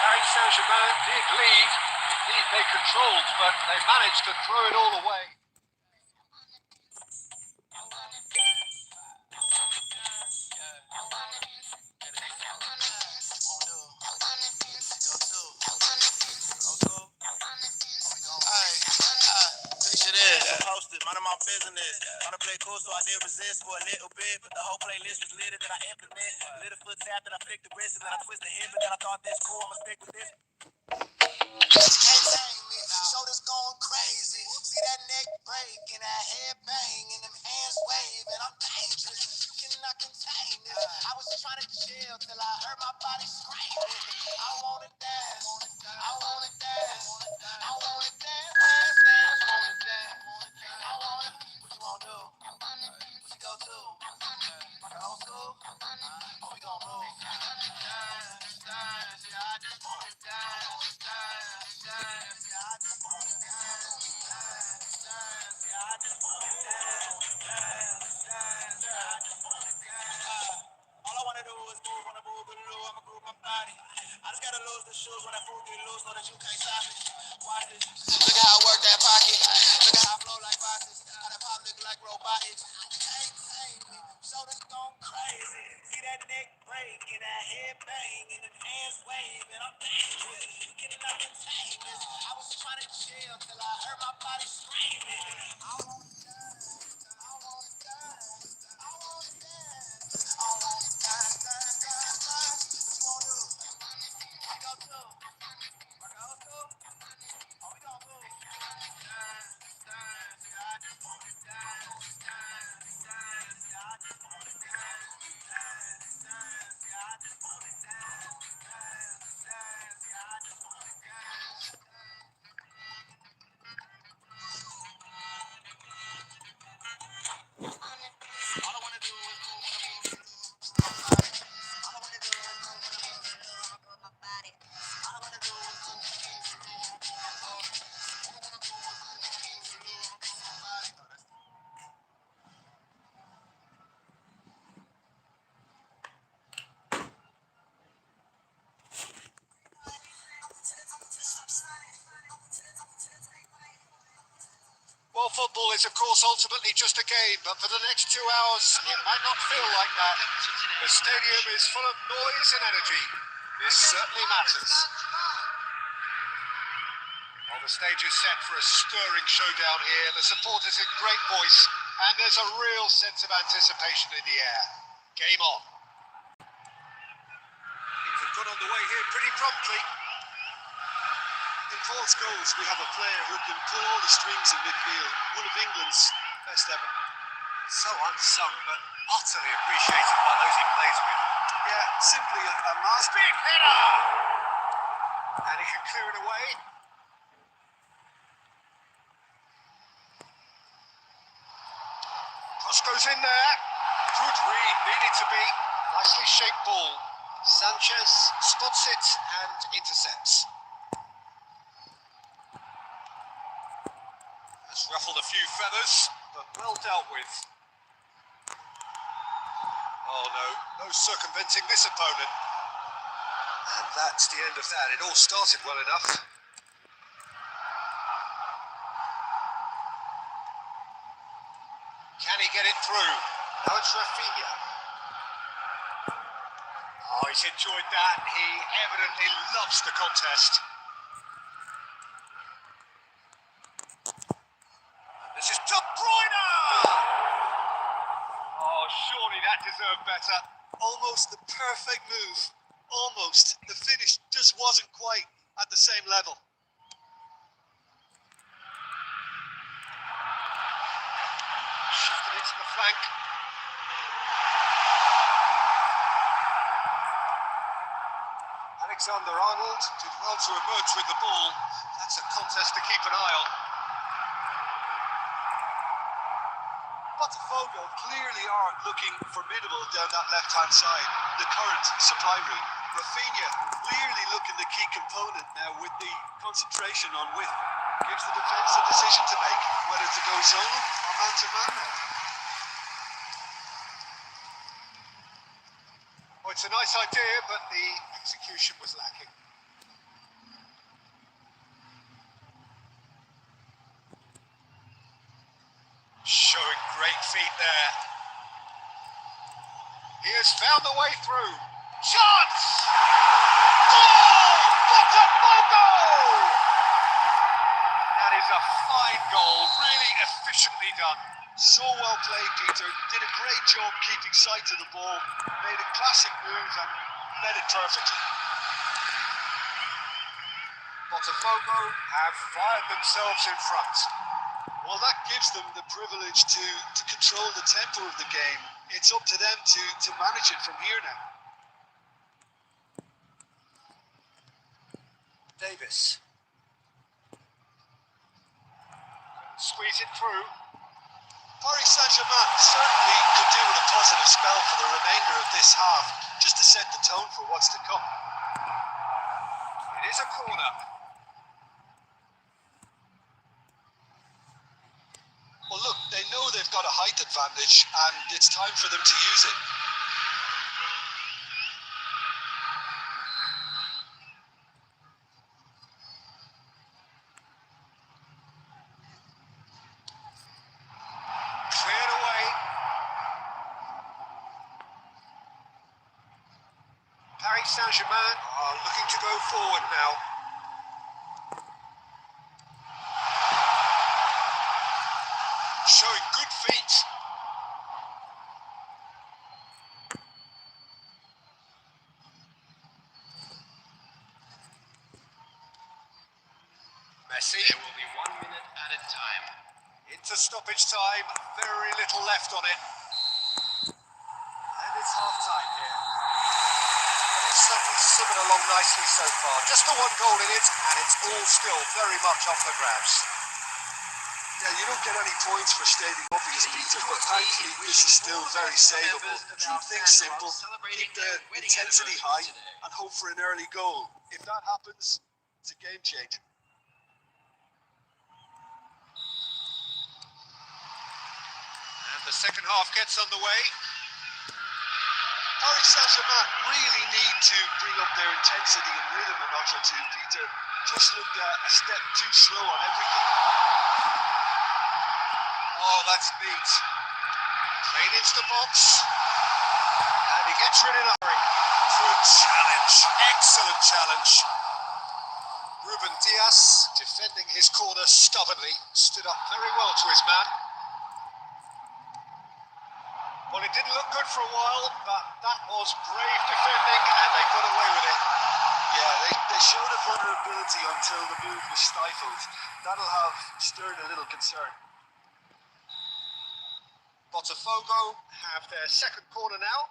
Paris Saint-Germain did lead. Indeed, they controlled, but they managed to throw it all away. Mind my business. Tryna play cool, so I did resist for a little bit. But the whole playlist was lit, that I implement. Little foot tap, then I flick the wrist, and then I twist the hip, and then I thought this cool, I'ma stick with this. Can't tame me, shoulders going crazy. See that neck break and that head bang and them hands waving. I'm dangerous, you cannot contain this. I was trying to chill till I heard my body screaming. I wanna dance, I wanna dance, I wanna dance, dance, dance, wanna dance. I wanna, what you wanna do? We go to old school, we gon' move. Dance, dance, yeah, I just wanna dance, dance, dance, yeah, I just wanna bang and them hands waving. I'm dangerous. You cannot contain this. I was trying to chill till I heard my body screaming. I wanna dance, I wanna dance, I wanna dance, I wanna dance, dance, dance, dance. What you wanna do? I go to, I go to. Oh, we gon' move. Dance, dance, yeah, I just wanna dance, dance, dance, yeah, I just wanna dance, dance, dance, yeah, I just wanna dance, dance, dance, yeah, I just wanna dance. All I wanna do is move, all I wanna do is move my body. All I wanna do is move, Well, football is, of course, ultimately just a game, but for the next 2 hours, it might not feel like that. The stadium is full of noise and energy. This certainly matters. Well, the stage is set for a stirring showdown here. The supporters in great voice, and there's a real sense of anticipation in the air. Game on. Things have got underway here pretty promptly. In Paul's goals, we have a player who can pull all the strings in midfield, one of England's best ever. So unsung, but utterly appreciated by those he plays with. Yeah, simply a master. Big header! And he can clear it away. Cross goes in there. Good read, needed to be. Nicely shaped ball. Sanchez spots it and intercepts. Has ruffled a few feathers, but well dealt with. Oh no, no circumventing this opponent. And that's the end of that. It all started well enough. Can he get it through? Now it's Rafinha. Oh, he's enjoyed that. He evidently loves the contest. This is De Bruyne! Oh, surely that deserved better. Almost the perfect move. Almost. The finish just wasn't quite at the same level. Shifted it to the flank. Alexander-Arnold did well to emerge with the ball. That's a contest to keep an eye on. Botafogo clearly are looking formidable down that left-hand side, the current supply route. Rafinha clearly looking the key component now with the concentration on width. Gives the defence a decision to make, whether to go zone or man-to-man now. Well, it's a nice idea, but the execution was lacking. Showing great feet there. He has found the way through. Chance! Goal! Botafogo! That is a fine goal, really efficiently done. So well played, Peter. Did a great job keeping sight of the ball. Made a classic move and led it perfectly. Botafogo have fired themselves in front. Well, that gives them the privilege to control the tempo of the game. It's up to them to manage it from here now. Davis. Squeeze it through. Paris Saint-Germain certainly could do with a positive spell for the remainder of this half, just to set the tone for what's to come. It is a corner. Well, look, they know they've got a height advantage, and it's time for them to use it. Cleared away. Paris Saint-Germain are looking to go forward now. Showing good feet. Messi. There will be 1 minute added time. Into stoppage time, very little left on it. And it's half-time here. Well, it's certainly swimming along nicely so far. Just the one goal in it, and it's all still very much up for grabs. Yeah, you don't get any points for stating obvious, Peter, but thankfully this is still very savable. Keep things simple, keep the intensity high, and hope for an early goal. If that happens, it's a game changer. And the second half gets underway. Paris Saint-Germain really need to bring up their intensity and rhythm a notch or two, Peter. Just looked a step too slow on everything. Oh, that's neat. Played into the box. And he gets rid in a hurry. Good challenge. Excellent challenge. Ruben Dias, defending his corner stubbornly, stood up very well to his man. Well, it didn't look good for a while, but that was brave defending, and they got away with it. Yeah, they showed a vulnerability until the move was stifled. That'll have stirred a little concern. Botafogo have their second corner now.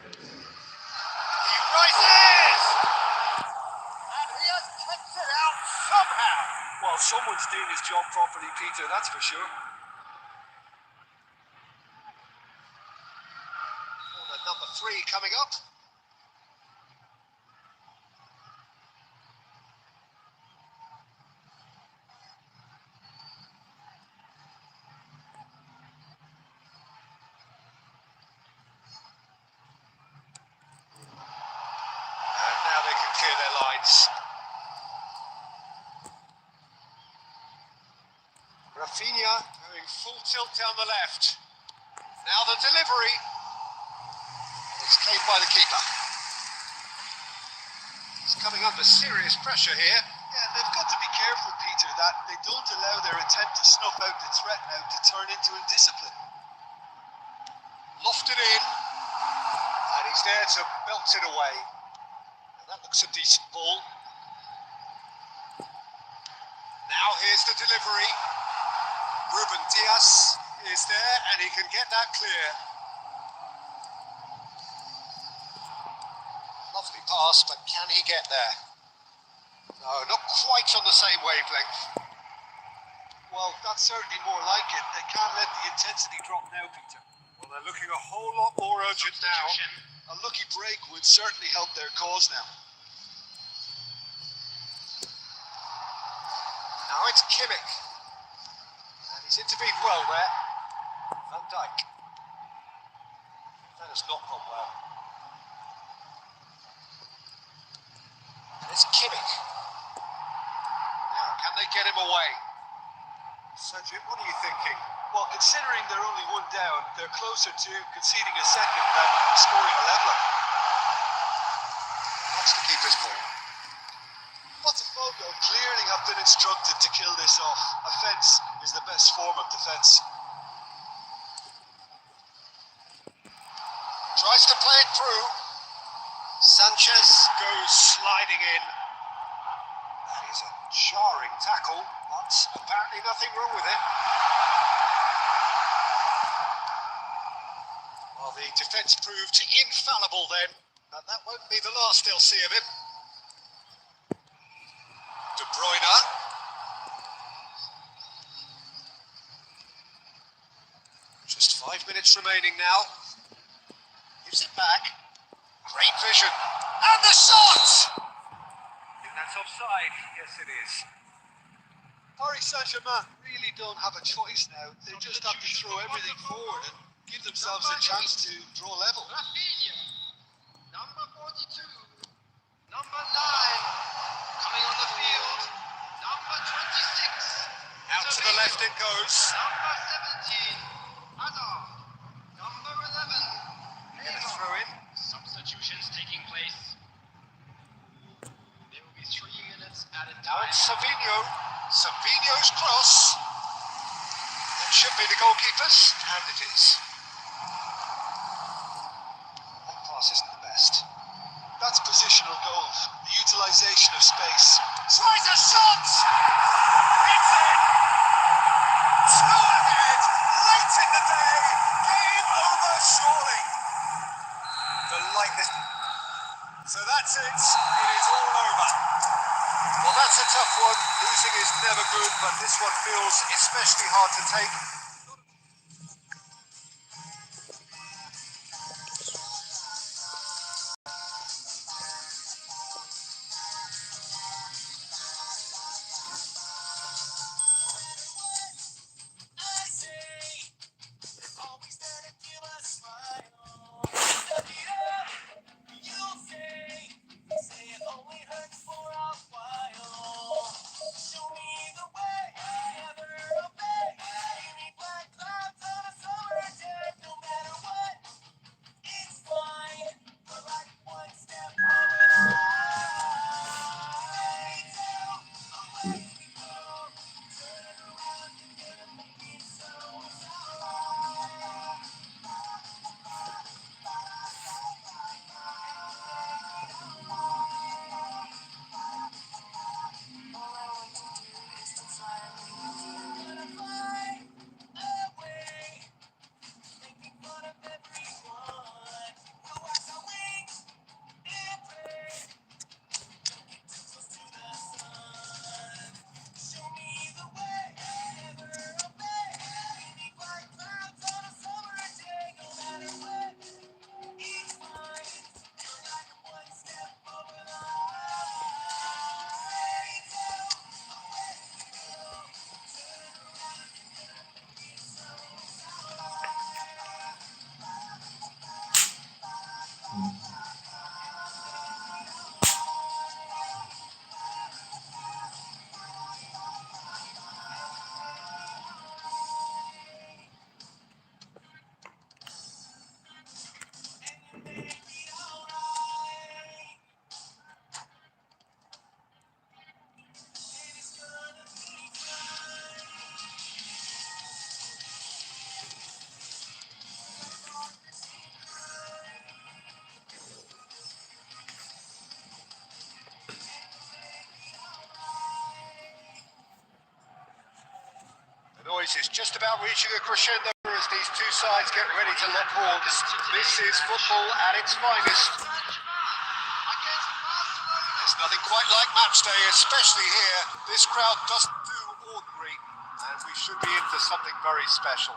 He rises! And he has kept it out somehow. Well, someone's doing his job properly, Peter, that's for sure. Corner number 3 coming up. And now they can clear their lines. Rafinha going full tilt down the left. Now the delivery. It's claimed by the keeper. He's coming under serious pressure here. Yeah, they've got to be careful, Peter, that they don't allow their attempt to snuff out the threat now to turn into indiscipline. Lofted in. And he's there to belt it away. And that looks a decent ball. Now here's the delivery. Ruben Dias is there and he can get that clear. Lovely pass, but can he get there? No, not quite on the same wavelength. Well, that's certainly more like it. They can't let the intensity drop now, Peter. Well, they're looking a whole lot more urgent now. A lucky break would certainly help their cause now. Now it's Kimmich. And he's intervened well there. Van Dijk. That has not gone well. And it's Kimmich. Now, can they get him away? Cedric, what are you thinking? Well, considering they're only one down, they're closer to conceding a second than scoring a leveller. That's the keeper's ball. Botafogo clearly have been instructed to kill this off. Offence is the best form of defence. Tries to play it through. Sanchez goes sliding in. That is a jarring tackle, but apparently nothing wrong with it. Well, the defence proved infallible then, but that won't be the last they'll see of him. De Bruyne. Just 5 minutes remaining now. Gives it back. Great vision. And the shot! I think that's offside. Yes, it is. Paris Saint-Germain really don't have a choice now. They just have to throw everything forward and give themselves a chance to draw level. Rafinha, number 42, number 9, coming on the field, number 26. Out to the left it goes. Number 17, Hazard. Number 11, Get a throw in. substitutions taking place. There will be 3 minutes added Now time. it's Savinho. Savinho's cross. That should be the goalkeeper's, and it is. That pass isn't the best. That's positional goal. The utilisation of space. Tries a shot! It's in! 2 ahead, late in the day. Game over, surely. The lightness. So that's it. It is all over. Well, that's a tough one. Losing is never good, but this one feels especially hard to take. The noise is just about reaching a crescendo as these two sides get ready to lock horns. This is football at its finest. Against Barcelona. There's nothing quite like match day, especially here. This crowd doesn't do ordinary, and we should be in for something very special.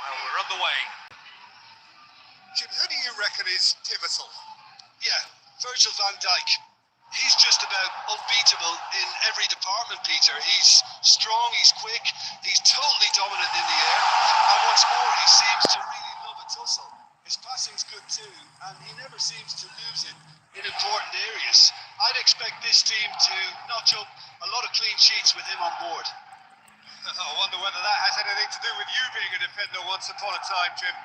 Well, we're on the way. Jim, who do you reckon is pivotal? Yeah, Virgil van Dijk. He's just about unbeatable in every department, Peter. He's strong, he's quick, he's totally dominant in the air, and what's more, he seems to really love a tussle. His passing's good too, and he never seems to lose it in important areas. I'd expect this team to notch up a lot of clean sheets with him on board. I wonder whether that has anything to do with you being a defender once upon a time, Jim.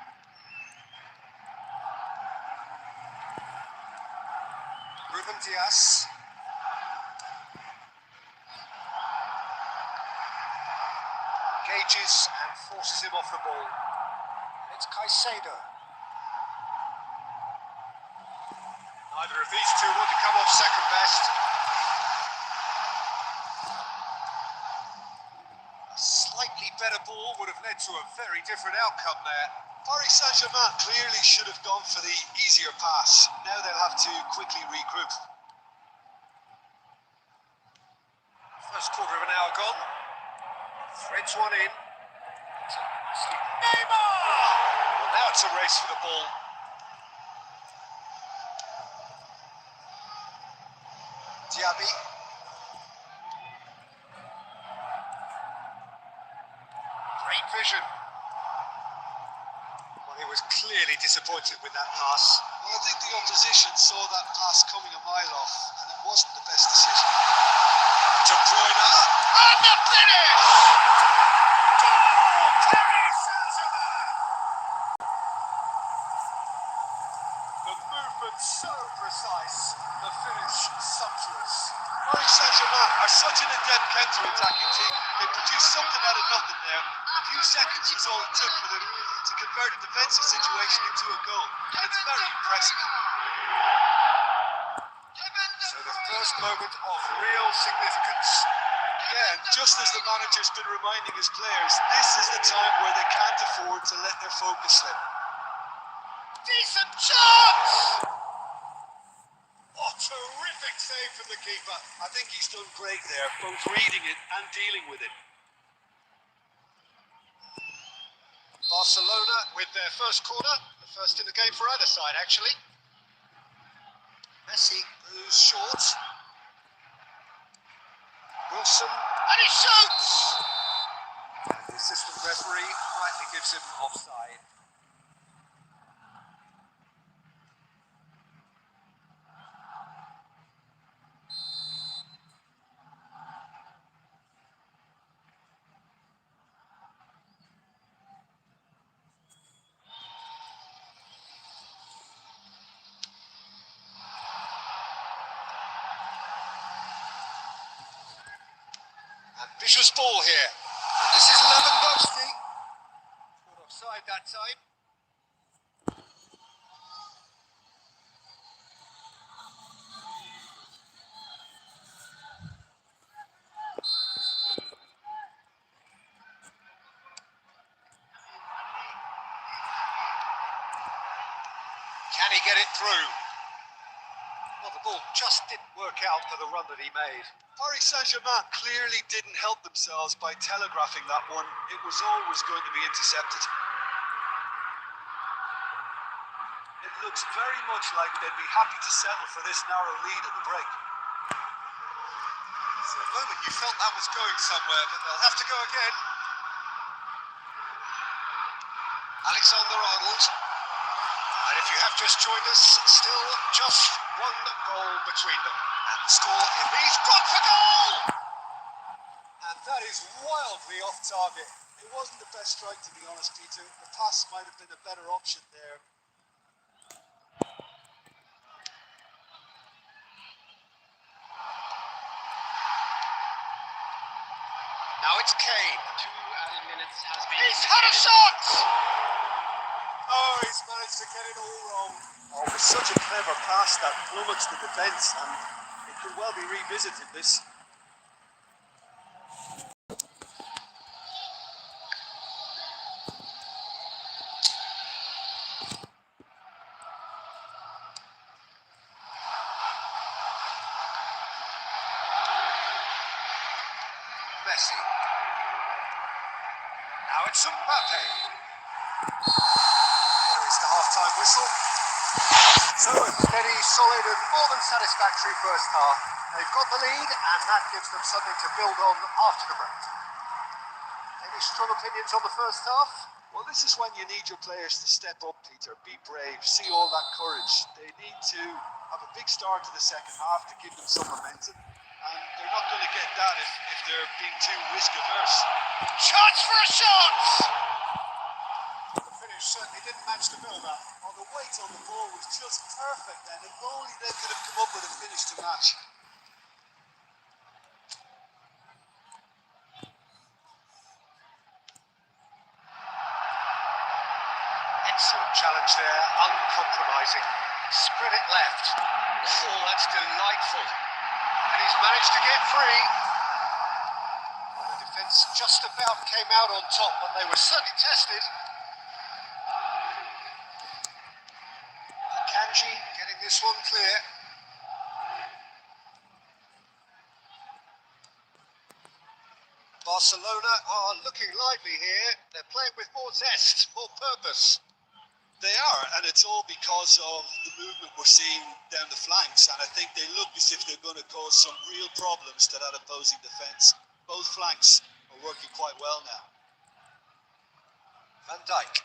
Ruben Dias. Gauges and forces him off the ball. It's Caicedo. Neither of these two want to come off second best. A slightly better ball would have led to a very different outcome there. Paris Saint-Germain clearly should have gone for the easier pass. Now they'll have to quickly regroup. First quarter of an hour gone. Threads one in. Neymar! Well, now it's a race for the ball. Diaby. Great vision. Well, he was clearly disappointed with that pass. Well, I think the opposition saw that pass coming a mile off, and it wasn't the best decision. De Bruyne. And the finish! Goal! Paris Saint-Germain! The movement so precise, the finish sumptuous. Paris Saint-Germain are such an adept counter-attacking team. They produced something out of nothing there. A few seconds was all it took for them to convert a defensive situation into a goal. And it's very impressive. So the first moment of real significance. Yeah, and just as the manager's been reminding his players, this is the time where they can't afford to let their focus slip. Decent chance! Oh, terrific save from the keeper. I think he's done great there, both reading it and dealing with it. Barcelona with their first corner, the first in the game for either side, actually. Messi moves short. Wilson, and he shoots! And the assistant referee rightly gives him offside. Ambitious ball here. This is Lewandowski. Caught offside that time. Can he get it through? Well, the ball just didn't work out for the run that he made. Paris Saint-Germain clearly didn't help themselves by telegraphing that one. It was always going to be intercepted. It looks very much like they'd be happy to settle for this narrow lead at the break. For a moment you felt that was going somewhere, but they'll have to go again. Alexander-Arnold. And if you have just joined us, still just one goal between them. And the score in these gone for goal! And that is wildly off target. It wasn't the best strike, to be honest, Peter. The pass might have been a better option there. Now it's Kane. 2 added minutes has been He's had a shot! Oh, he's managed to get it all wrong. Oh, it was such a clever pass that plummets the defence, and it could well be revisited, this. Messi. Now it's Mbappe. There is the half-time whistle. So a steady, solid and more than satisfactory first half. They've got the lead and that gives them something to build on after the break. Any strong opinions on the first half? Well, this is when you need your players to step up, Peter. Be brave, see all that courage. They need to have a big start to the second half to give them some momentum. And they're not going to get that if they're being too risk averse. Chance for a shot! The finish certainly didn't match the build-up. Oh, the weight on the ball was just perfect then. If only they could have come up with a finish to match. Excellent challenge there, uncompromising. Spread it left. Oh, that's delightful. And he's managed to get free. Well, the defence just about came out on top, but they were certainly tested. Kanji getting this one clear. Barcelona are looking lively here. They're playing with more zest, more purpose. They are, and it's all because of the movement we're seeing down the flanks, and I think they look as if they're going to cause some real problems to that opposing defence. Both flanks are working quite well now. Van Dijk.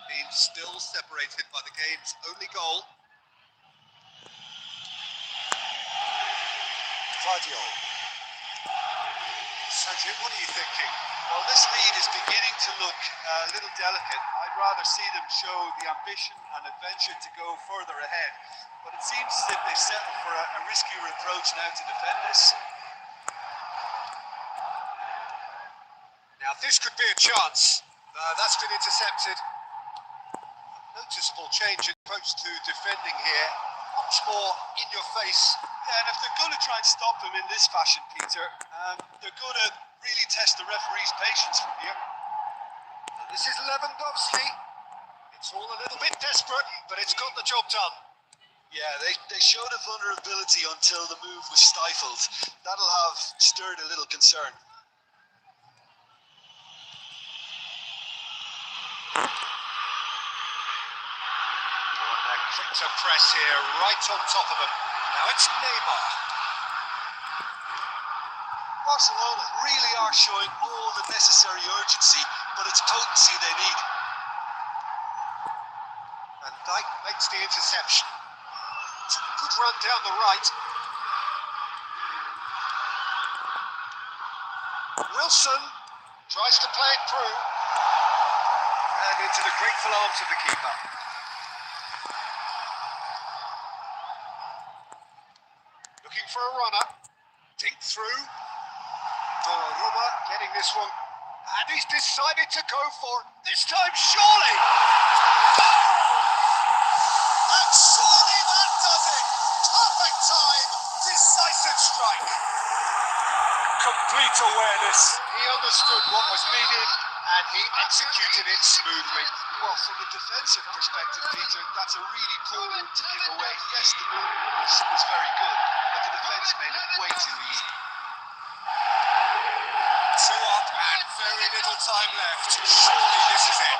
Being still separated by the game's only goal. Vardio. Sanjay, what are you thinking? Well, this lead is beginning to look a little delicate. I'd rather see them show the ambition and adventure to go further ahead. But it seems as if they settle for a riskier approach now to defend this. Now, this could be a chance. That's been intercepted. Noticeable change in approach to defending here. Much more in your face. Yeah, and if they're going to try and stop him in this fashion, Peter, they're going to really test the referee's patience from here. This is Lewandowski. It's all a little bit desperate, but it's got the job done. Yeah, they showed a vulnerability until the move was stifled. That'll have stirred a little concern. Quick to press here, right on top of them. Now it's Neymar. Barcelona really are showing all the necessary urgency, but it's potency they need. Van Dijk makes the interception. It's a good run down the right. Wilson tries to play it through. And into the grateful arms of the keeper. Looking for a runner. Dink through. Donnarumma getting this one. And he's decided to go for it. This time, surely! And surely that does it! Perfect time! Decisive strike! Complete awareness. He understood what was needed and he executed it smoothly. Well, from a defensive perspective, Peter, that's a really poor one to give away. Yes, the movement was very good, but the defence made it way too easy. Two up and very little time left. Surely this is it.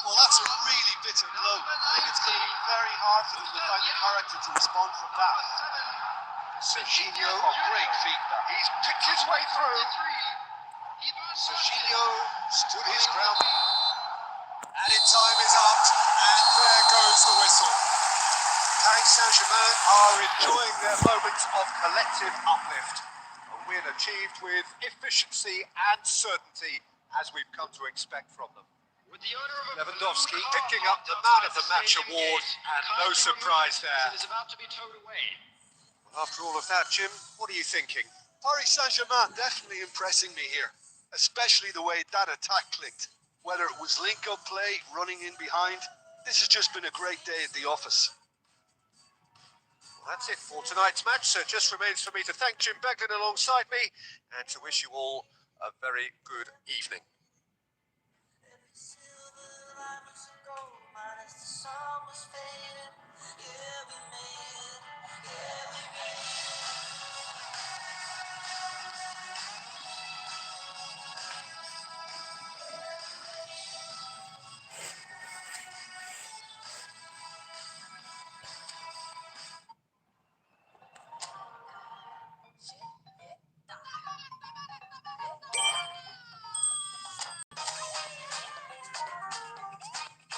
Well, that's a really bitter blow. I think it's going to be very hard for them to find the character to respond from that. Serginho, Oh, great feet. he's picked his way through. Serginho stood his ground. Added time is up, and there goes the whistle. Paris Saint-Germain are enjoying their moment of collective uplift. A win achieved with efficiency and certainty, as we've come to expect from them. With the owner of a Lewandowski blue picking car up the parked Man of the outside Match stadium award, gate, and no kindly surprise remove it there. as it is about to be towed away. Well, after all of that, Jim, what are you thinking? Paris Saint-Germain definitely impressing me here, especially the way that attack clicked. Whether it was link-up play, running in behind, this has just been a great day at the office. Well, that's it for tonight's match, so it just remains for me to thank Jim Beglin alongside me and to wish you all a very good evening. Yeah, we made it. Yeah, we made